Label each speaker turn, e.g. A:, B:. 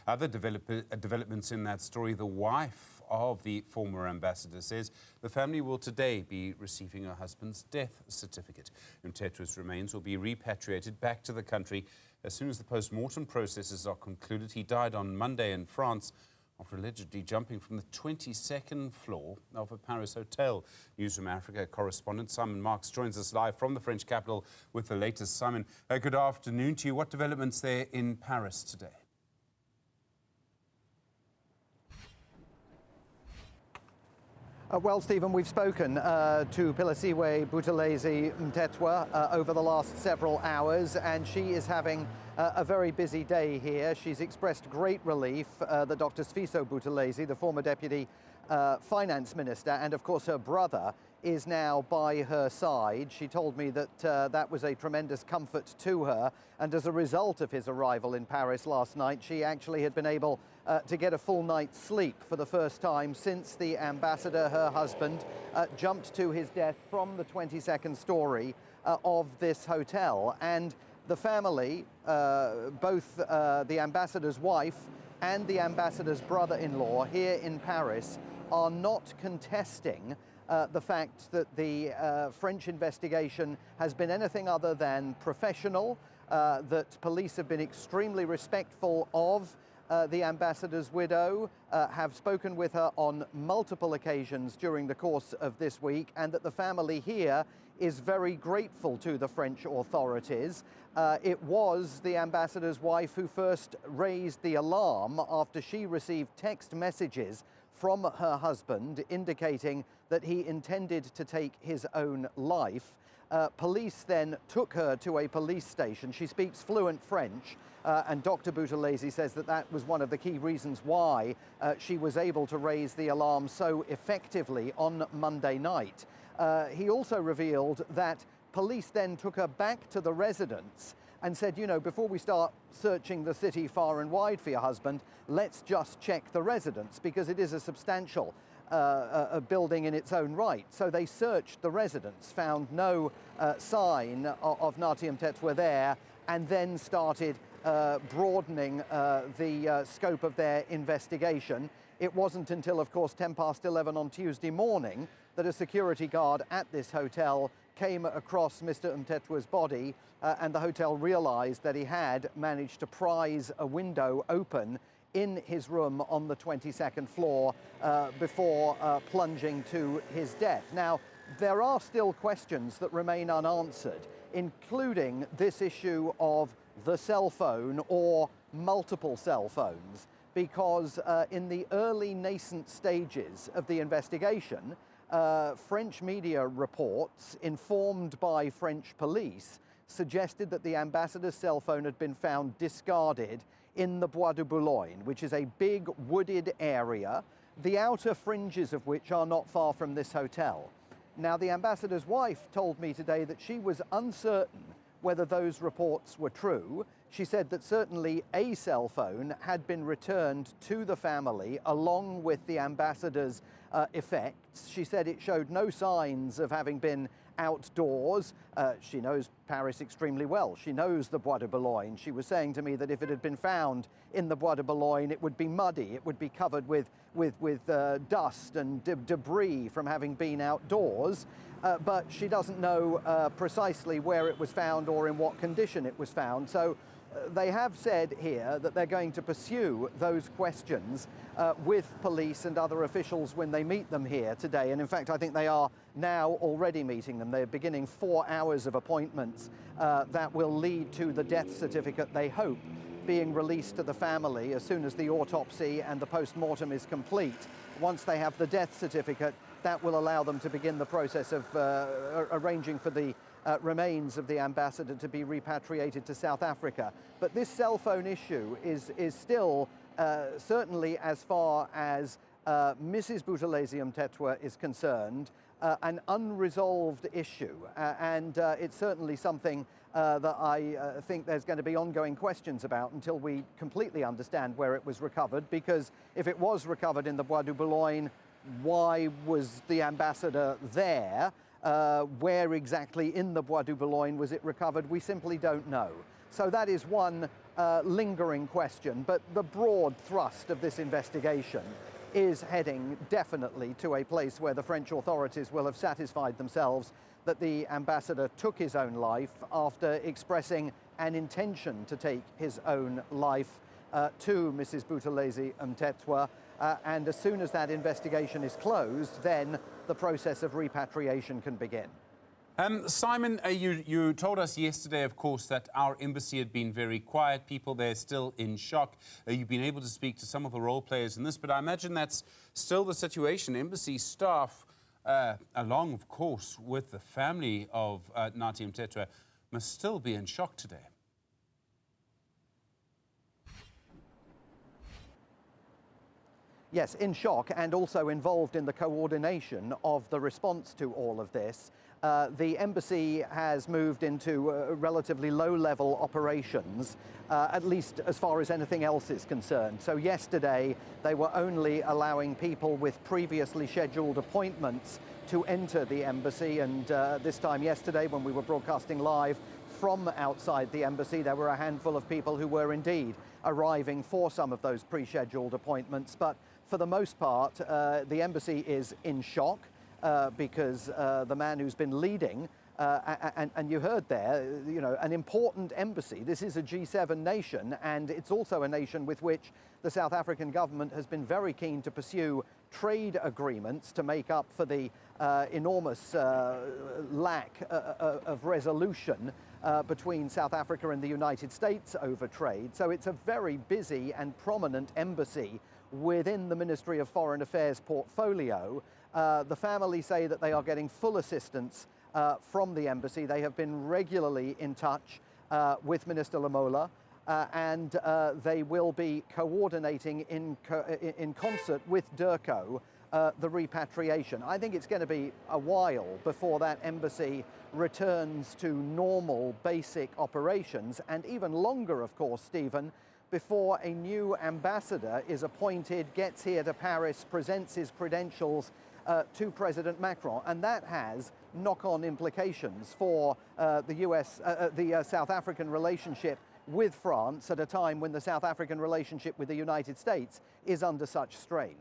A: Other developments in that story, the wife of the former ambassador says the family will today be receiving her husband's death certificate. Mthethwa's remains will be repatriated back to the country as soon as the post-mortem processes are concluded. He died on Monday in France after allegedly jumping from the 22nd floor of a Paris hotel. Newzroom Afrika correspondent Simon Marks joins us live from the French capital with the latest. Simon, good afternoon to you. What developments there in Paris today?
B: Well, Stephen, we've spoken to Philisiwe Buthelezi Mthethwa over the last several hours, and she is having a very busy day here. She's expressed great relief that Dr. Sfiso Buthelezi, the former deputy finance minister, and of course her brother, is now by her side. She told me that that was a tremendous comfort to her, and as a result of his arrival in Paris last night, she actually had been able to get a full night's sleep for the first time since the ambassador, her husband, jumped to his death from the 22nd story of this hotel. And the family, both the ambassador's wife and the ambassador's brother-in-law here in Paris, are not contesting the fact that the French investigation has been anything other than professional, that police have been extremely respectful of the ambassador's widow, have spoken with her on multiple occasions during the course of this week, and that the family here is very grateful to the French authorities. It was the ambassador's wife who first raised the alarm after she received text messages from her husband indicating that he intended to take his own life. Police then took her to a police station. She speaks fluent French, and Dr. Buthelezi says that that was one of the key reasons why she was able to raise the alarm so effectively on Monday night. He also revealed that police then took her back to the residence and said, you know, before we start searching the city far and wide for your husband, let's just check the residence, because it is a substantial a building in its own right. So they searched the residence, found no sign of Nathi Mthethwa there, and then started broadening the scope of their investigation. It wasn't until, of course, 11:10 on Tuesday morning that a security guard at this hotel came across Mr. Mthethwa's body, and the hotel realized that he had managed to prise a window open in his room on the 22nd floor before plunging to his death. Now, there are still questions that remain unanswered, including this issue of the cell phone or multiple cell phones, because in the early nascent stages of the investigation, French media reports, informed by French police, suggested that the ambassador's cell phone had been found discarded in the Bois de Boulogne, which is a big wooded area, the outer fringes of which are not far from this hotel. Now, the ambassador's wife told me today that she was uncertain whether those reports were true. She said that certainly a cell phone had been returned to the family along with the ambassador's effects. She said it showed no signs of having been outdoors. She knows Paris extremely well. She knows the Bois de Boulogne. She was saying to me that if it had been found in the Bois de Boulogne, it would be muddy. It would be covered with dust and debris from having been outdoors. But she doesn't know precisely where it was found or in what condition it was found. So they have said here that they're going to pursue those questions with police and other officials when they meet them here today. And in fact, I think they are now already meeting them. They're beginning 4 hours of appointments that will lead to the death certificate, they hope, being released to the family as soon as the autopsy and the post-mortem is complete. Once they have the death certificate, that will allow them to begin the process of arranging for the remains of the ambassador to be repatriated to South Africa. But this cell phone issue is still, certainly as far as Mrs. Buthelezi Mthethwa is concerned, an unresolved issue. And it's certainly something that I think there's going to be ongoing questions about until we completely understand where it was recovered, because if it was recovered in the Bois de Boulogne, why was the ambassador there? Where exactly in the Bois de Boulogne was it recovered? We simply don't know. So that is one lingering question, but the broad thrust of this investigation is heading definitely to a place where the French authorities will have satisfied themselves that the ambassador took his own life after expressing an intention to take his own life to Mrs. Buthelezi Mthethwa. And as soon as that investigation is closed, then the process of repatriation can begin.
A: Simon, you told us yesterday, of course, that our embassy had been very quiet. People there still in shock. You've been able to speak to some of the role players in this, but I imagine that's still the situation. Embassy staff, along, of course, with the family of Nathi Mthethwa, must still be in shock today.
B: Yes, in shock and also involved in the coordination of the response to all of this. The embassy has moved into relatively low-level operations, at least as far as anything else is concerned. So yesterday, they were only allowing people with previously scheduled appointments to enter the embassy. And this time yesterday, when we were broadcasting live from outside the embassy, there were a handful of people who were indeed arriving for some of those pre-scheduled appointments. But for the most part, the embassy is in shock. Because the man who's been leading, and you heard there, you know, an important embassy. This is a G7 nation, and it's also a nation with which the South African government has been very keen to pursue trade agreements to make up for the enormous lack of resolution between South Africa and the United States over trade. So it's a very busy and prominent embassy within the Ministry of Foreign Affairs portfolio. The family say that they are getting full assistance from the embassy. They have been regularly in touch with Minister Lamola, and they will be coordinating in concert with DIRCO the repatriation. I think it's going to be a while before that embassy returns to normal basic operations, and even longer, of course, Stephen, before a new ambassador is appointed, gets here to Paris, presents his credentials to President Macron, and that has knock-on implications for the South African relationship with France at a time when the South African relationship with the United States is under such strain.